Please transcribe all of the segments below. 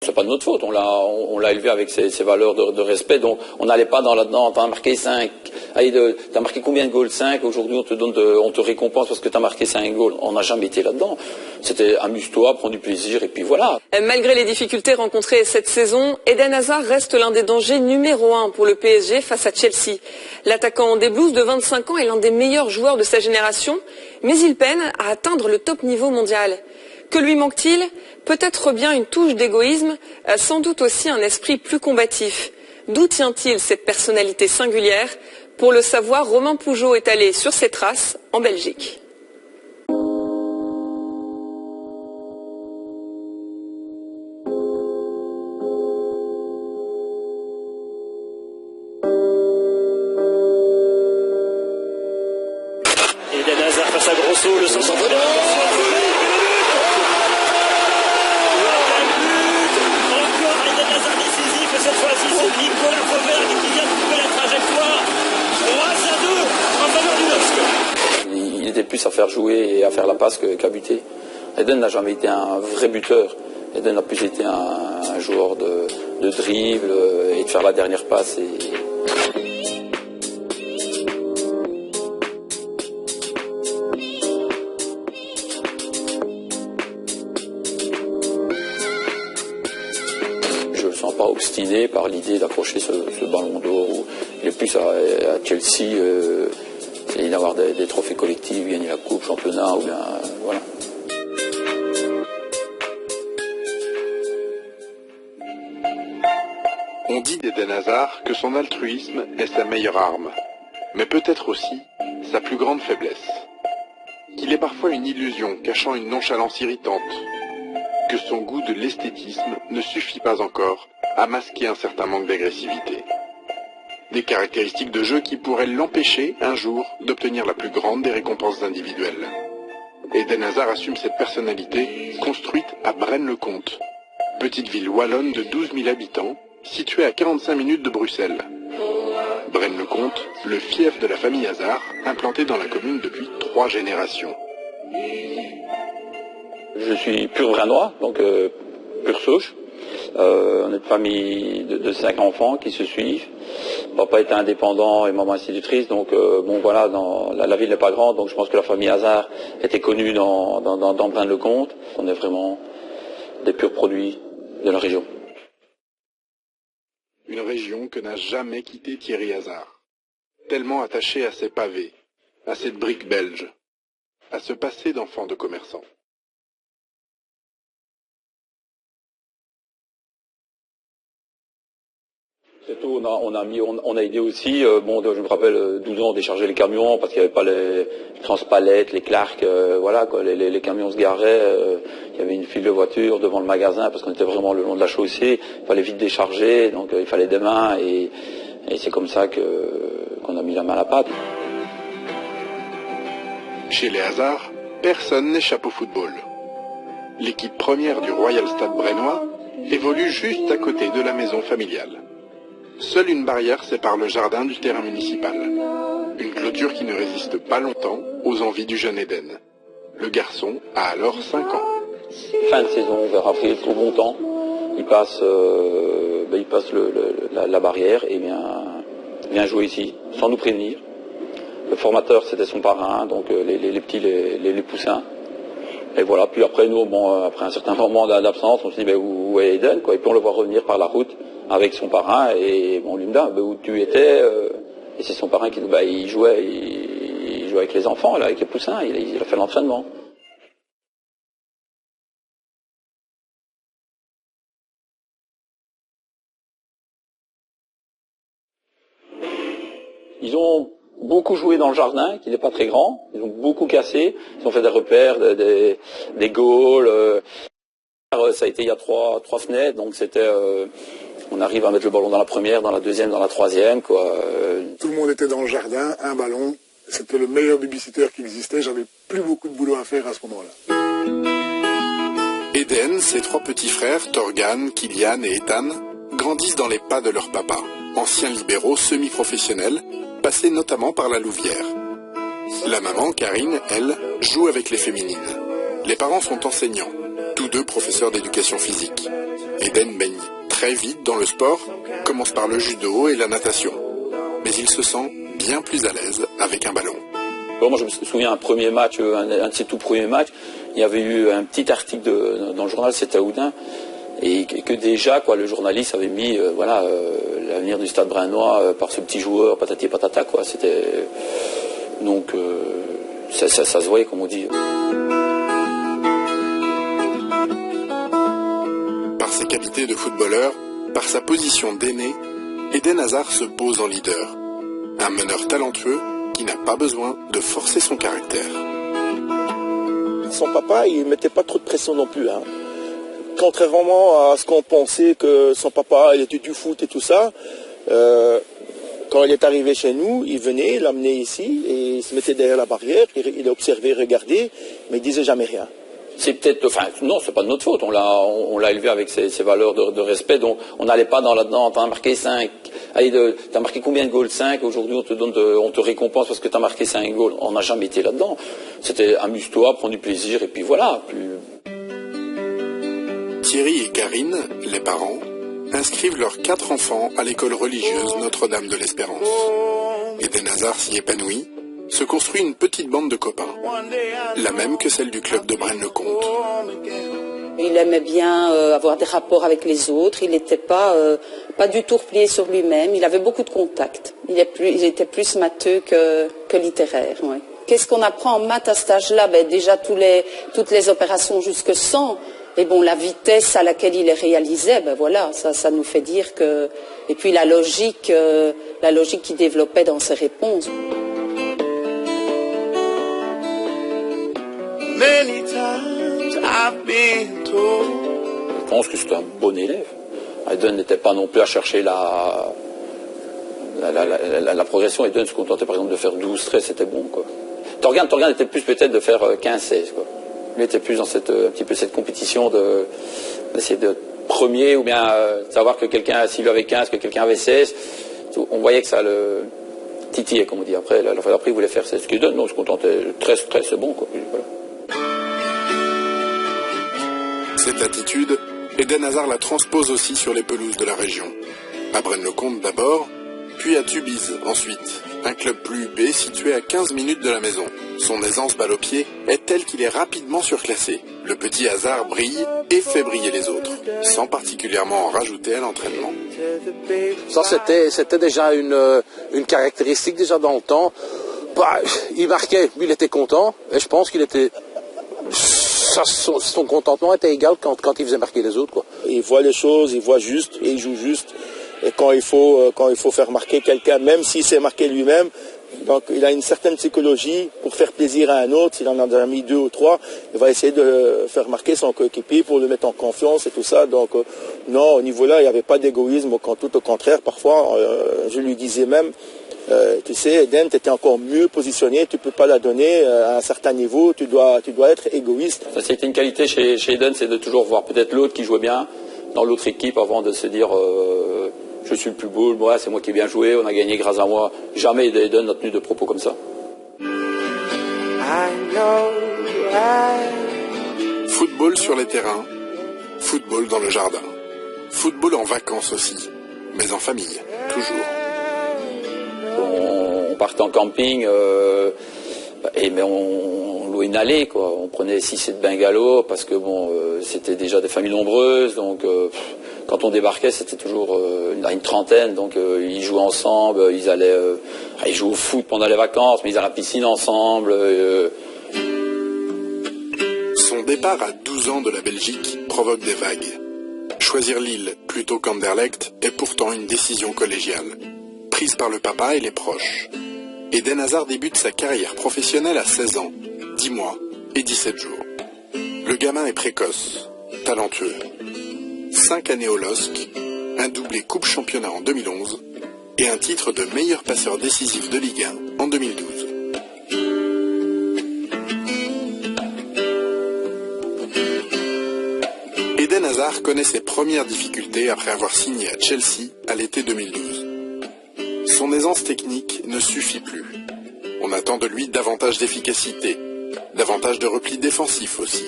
C'est pas de notre faute, on l'a élevé avec ses valeurs de respect, donc on n'allait pas dans là-dedans, t'as marqué 5, t'as marqué combien de goals? 5, aujourd'hui on te récompense parce que t'as marqué 5 goals. On n'a jamais été là-dedans. C'était amuse-toi, prends du plaisir et puis voilà. Malgré les difficultés rencontrées cette saison, Eden Hazard reste l'un des dangers numéro 1 pour le PSG face à Chelsea. L'attaquant des Blues de 25 ans est l'un des meilleurs joueurs de sa génération, mais il peine à atteindre le top niveau mondial. Que lui manque-t-il? Peut-être bien une touche d'égoïsme, sans doute aussi un esprit plus combatif. D'où tient-il cette personnalité singulière? Pour le savoir, Romain Pougeot est allé sur ses traces en Belgique. Eden Hazard face à Grosso, le centre de cette fois-ci, c'est Nicolas Fauvert qui vient de trouver la trajectoire. 3-2 en faveur du LOSC. Il était plus à faire jouer et à faire la passe qu'à buter. Eden n'a jamais été un vrai buteur. Eden a plus été un joueur de dribble et de faire la dernière passe. Je ne me sens pas obstiné par l'idée d'accrocher ce ballon d'or. Il est plus à Chelsea et d'avoir des trophées collectifs, gagner la coupe, championnat, ou bien voilà. On dit d'Eden Hazard que son altruisme est sa meilleure arme, mais peut-être aussi sa plus grande faiblesse. Qu'il est parfois une illusion cachant une nonchalance irritante, que son goût de l'esthétisme ne suffit pas encore à masquer un certain manque d'agressivité. Des caractéristiques de jeu qui pourraient l'empêcher, un jour, d'obtenir la plus grande des récompenses individuelles. Eden Hazard assume cette personnalité, construite à Braine-le-Comte, petite ville wallonne de 12 000 habitants, située à 45 minutes de Bruxelles. Braine-le-Comte, le fief de la famille Hazard, implanté dans la commune depuis 3 générations. Je suis pur Brainois, donc pur souche. On est une famille de 5 enfants qui se suivent. Papa était indépendant et maman institutrice, donc bon voilà, la ville n'est pas grande, donc je pense que la famille Hazard était connue dans Braine-le-Comte. On est vraiment des purs produits de la région. Une région que n'a jamais quitté Thierry Hazard, tellement attaché à ses pavés, à cette brique belge, à ce passé d'enfant de commerçant. C'est tout, on a aidé aussi, je me rappelle 12 ans, décharger les camions parce qu'il n'y avait pas les transpalettes, les Clark, voilà quoi, les camions se garaient, il y avait une file de voitures devant le magasin parce qu'on était vraiment le long de la chaussée, il fallait vite décharger, donc il fallait des mains et c'est comme ça qu'on a mis la main à la pâte. Chez les Hazard, personne n'échappe au football. L'équipe première du Royal Stade Brennois évolue juste à côté de la maison familiale. Seule une barrière sépare le jardin du terrain municipal. Une clôture qui ne résiste pas longtemps aux envies du jeune Eden. Le garçon a alors 5 ans. Fin de saison, vers avril, trop bon temps, il passe la barrière et vient jouer ici, sans nous prévenir. Le formateur, c'était son parrain, donc les petits, les poussins. Et voilà, puis après nous, après un certain moment d'absence, on se dit, où est Eden, quoi. Et puis on le voit revenir par la route avec son parrain, et on lui demande, où tu étais, et c'est son parrain qui nous, il jouait avec les enfants, là, avec les poussins, il a fait l'entraînement. Ils ont beaucoup joué dans le jardin, qui n'est pas très grand. Ils ont beaucoup cassé. Ils ont fait des repères, des goals. Ça a été il y a trois fenêtres, donc c'était. On arrive à mettre le ballon dans la première, dans la deuxième, dans la troisième, quoi. Tout le monde était dans le jardin, un ballon. C'était le meilleur babysitter qui existait. J'avais plus beaucoup de boulot à faire à ce moment-là. Eden, ses 3 petits frères, Torgan, Kylian et Ethan, grandissent dans les pas de leur papa, anciens libéraux semi-professionnels, passés notamment par la Louvière. La maman, Karine, elle, joue avec les féminines. Les parents sont enseignants, tous 2 professeurs d'éducation physique. Eden baigne très vite dans le sport, commence par le judo et la natation. Mais il se sent bien plus à l'aise avec un ballon. Bon, moi je me souviens un premier match, un de ses tout premiers matchs, il y avait eu un petit article dans le journal, c'était à Oudin, et que déjà quoi, le journaliste avait mis l'avenir du Stade Brennois par ce petit joueur, patati patata quoi. C'était donc ça se voyait comme on dit. Par ses qualités de footballeur, par sa position d'aîné, Eden Hazard se pose en leader. Un meneur talentueux qui n'a pas besoin de forcer son caractère. Son papa, il ne mettait pas trop de pression non plus. Contrairement à ce qu'on pensait que son papa, il était du foot et tout ça, quand il est arrivé chez nous, il venait, il l'amenait ici, et il se mettait derrière la barrière, il observait, regardait, mais il disait jamais rien. C'est peut-être, non, c'est pas de notre faute. On l'a élevé avec ses valeurs de respect. Donc, on n'allait pas dans là-dedans. T'as marqué 5. Allez, t'as marqué combien de goals? 5. Aujourd'hui, on te récompense parce que t'as marqué 5 goals. On n'a jamais été là-dedans. C'était amuse-toi, prends du plaisir, et puis voilà. Thierry et Karine, les parents, inscrivent leurs 4 enfants à l'école religieuse Notre-Dame de l'Espérance. Eden Hazard s'y épanouit, se construit une petite bande de copains, la même que celle du club de Braine-le-Comte. Il aimait bien avoir des rapports avec les autres, il n'était pas du tout replié sur lui-même, il avait beaucoup de contacts. Il était plus matheux que littéraire. Ouais. Qu'est-ce qu'on apprend en maths à cet âge-là? Déjà toutes les opérations jusque 100, et bon, la vitesse à laquelle il les réalisait, voilà, ça nous fait dire que... Et puis la logique qu'il développait dans ses réponses. Je pense que c'était un bon élève. Eden n'était pas non plus à chercher la progression. Eden se contentait par exemple de faire 12-13, c'était bon quoi. Torgan était plus peut-être de faire 15-16 quoi. Lui était plus dans un petit peu cette compétition d'essayer de premier ou bien savoir que quelqu'un, s'il avait 15, que quelqu'un avait 16. On voyait que ça le titillait, comme on dit. Après, la fois d'après, il voulait faire 16. Ce qu'il donne, non, se contentait 13, c'est bon quoi. Voilà. Cette attitude, Eden Hazard la transpose aussi sur les pelouses de la région. À Braine-le-Comte d'abord, puis à Tubize ensuite, un club plus huppé situé à 15 minutes de la maison. Son aisance balle au pied est telle qu'il est rapidement surclassé. Le petit Hazard brille et fait briller les autres, sans particulièrement en rajouter à l'entraînement. Ça c'était déjà une caractéristique déjà dans le temps. Il marquait, lui il était content, et je pense qu'il était... Son contentement était égal quand il faisait marquer les autres, quoi. Il voit les choses, il voit juste et il joue juste. Et quand il faut faire marquer quelqu'un, même s'il sait marquer lui-même, donc il a une certaine psychologie pour faire plaisir à un autre. S'il en a déjà mis 2 ou 3, il va essayer de faire marquer son coéquipier pour le mettre en confiance et tout ça. Donc non, au niveau-là, il n'y avait pas d'égoïsme, tout au contraire. Parfois, je lui disais même, tu sais, Eden, tu étais encore mieux positionné, tu ne peux pas la donner à un certain niveau, tu dois être égoïste. Ça, c'était une qualité chez Eden, c'est de toujours voir peut-être l'autre qui jouait bien dans l'autre équipe avant de se dire je suis le plus beau, moi, c'est moi qui ai bien joué, on a gagné grâce à moi. Jamais Eden n'a tenu de propos comme ça. Football sur les terrains, football dans le jardin, football en vacances aussi, mais en famille, toujours. On partait en camping, mais on louait une allée, quoi. On prenait 6-7 bungalows parce que c'était déjà des familles nombreuses, donc quand on débarquait, c'était toujours une trentaine, donc ils jouaient ensemble, ils jouaient au foot pendant les vacances, mais ils allaient à la piscine ensemble. Son départ à 12 ans de la Belgique provoque des vagues. Choisir Lille plutôt qu'Anderlecht est pourtant une décision collégiale, prise par le papa et les proches. Eden Hazard débute sa carrière professionnelle à 16 ans, 10 mois et 17 jours. Le gamin est précoce, talentueux. 5 années au LOSC, un doublé Coupe Championnat en 2011 et un titre de meilleur passeur décisif de Ligue 1 en 2012. Eden Hazard connaît ses premières difficultés après avoir signé à Chelsea à l'été 2012. Son aisance technique ne suffit plus. On attend de lui davantage d'efficacité, davantage de repli défensif aussi.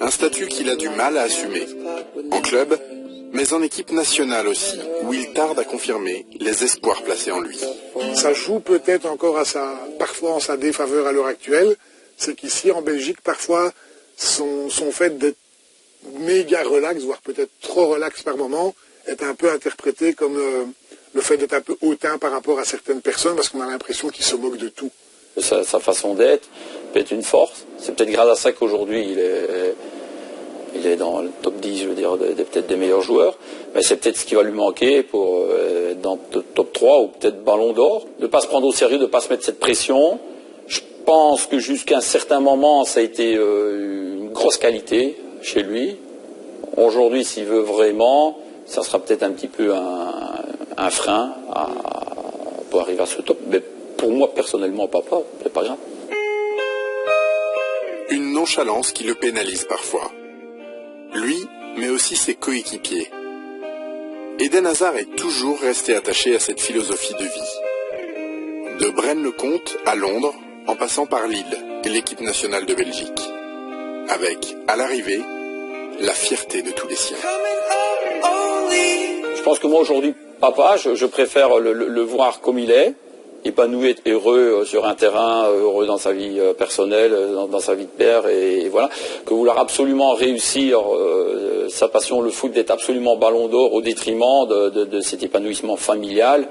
Un statut qu'il a du mal à assumer, en club, mais en équipe nationale aussi, où il tarde à confirmer les espoirs placés en lui. Ça joue peut-être encore parfois en sa défaveur à l'heure actuelle, c'est qu'ici en Belgique, parfois, son fait d'être méga relax, voire peut-être trop relax par moment, est un peu interprété comme le fait d'être un peu hautain par rapport à certaines personnes, parce qu'on a l'impression qu'il se moque de tout. Sa façon d'être peut être une force. C'est peut-être grâce à ça qu'aujourd'hui il est dans le top 10, je veux dire, peut-être des meilleurs joueurs. Mais c'est peut-être ce qui va lui manquer pour dans le top 3 ou peut-être ballon d'or. De ne pas se prendre au sérieux, de ne pas se mettre cette pression. Je pense que jusqu'à un certain moment, ça a été une grosse qualité chez lui. Aujourd'hui, s'il veut vraiment, ça sera peut-être un petit peu un frein pour arriver à ce top. Mais pour moi, personnellement, papa, c'est pas grave. Une nonchalance qui le pénalise parfois. Lui, mais aussi ses coéquipiers. Eden Hazard est toujours resté attaché à cette philosophie de vie. De Braine-le-Comte à Londres, en passant par Lille et l'équipe nationale de Belgique. Avec, à l'arrivée, la fierté de tous les siens. Je pense que moi aujourd'hui, papa, je préfère le voir comme il est, épanoui, heureux sur un terrain, heureux dans sa vie personnelle, dans sa vie de père, et voilà, que vouloir absolument réussir sa passion, le foot, d'être absolument ballon d'or au détriment de cet épanouissement familial.